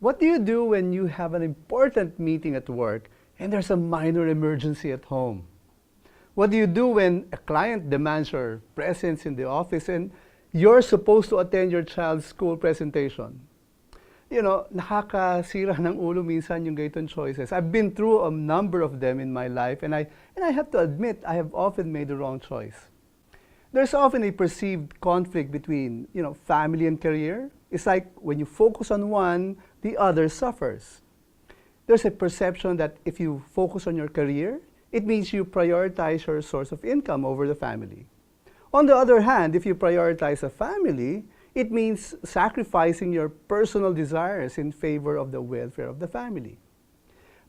What do you do when you have an important meeting at work and there's a minor emergency at home? What do you do when a client demands your presence in the office and you're supposed to attend your child's school presentation? You know, nakakasira ng ulo minsan yung gayton choices. I've been through a number of them in my life, and I have to admit, I have often made the wrong choice. There's often a perceived conflict between, family and career. It's like when you focus on one, the other suffers. There's a perception that if you focus on your career, it means you prioritize your source of income over the family. On the other hand, if you prioritize a family, it means sacrificing your personal desires in favor of the welfare of the family.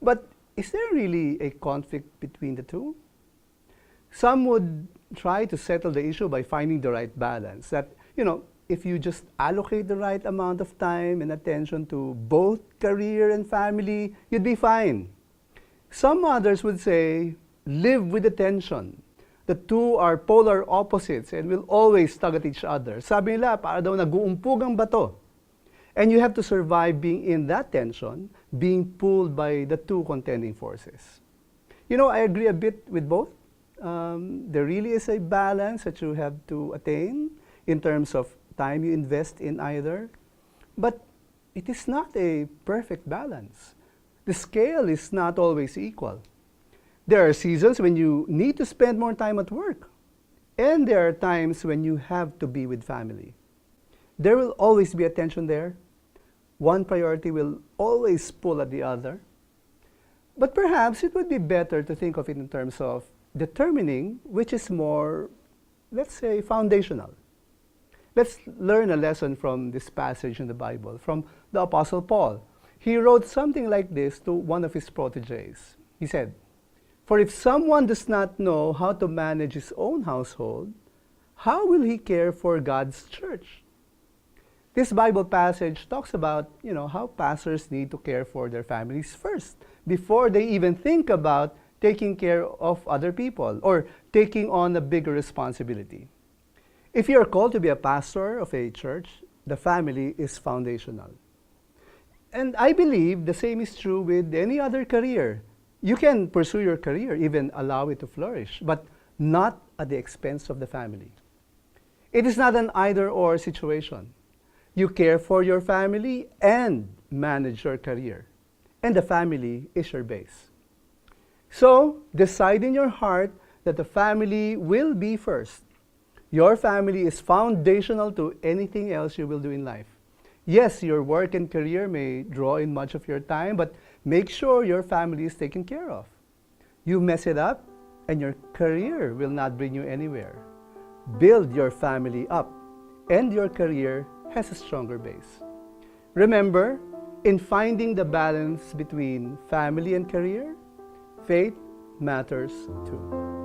But is there really a conflict between the two? Some would try to settle the issue by finding the right balance. That, if you just allocate the right amount of time and attention to both career and family, you'd be fine. Some others would say, live with the tension. The two are polar opposites and will always tug at each other. Sabi nila, para daw nag-uumpog ang bato. And you have to survive being in that tension, being pulled by the two contending forces. I agree a bit with both. There really is a balance that you have to attain in terms of time you invest in either. But it is not a perfect balance. The scale is not always equal. There are seasons when you need to spend more time at work. And there are times when you have to be with family. There will always be a tension there. One priority will always pull at the other. But perhaps it would be better to think of it in terms of determining which is more, let's say, foundational. Let's learn a lesson from this passage in the Bible, from the Apostle Paul. He wrote something like this to one of his proteges. He said, "For if someone does not know how to manage his own household, how will he care for God's church?" This Bible passage talks about, how pastors need to care for their families first, before they even think about taking care of other people or taking on a bigger responsibility. If you are called to be a pastor of a church, the family is foundational. And I believe the same is true with any other career. You can pursue your career, even allow it to flourish, but not at the expense of the family. It is not an either-or situation. You care for your family and manage your career, and the family is your base. So, decide in your heart that the family will be first. Your family is foundational to anything else you will do in life. Yes, your work and career may draw in much of your time, but make sure your family is taken care of. You mess it up, and your career will not bring you anywhere. Build your family up, and your career has a stronger base. Remember, in finding the balance between family and career, faith matters too.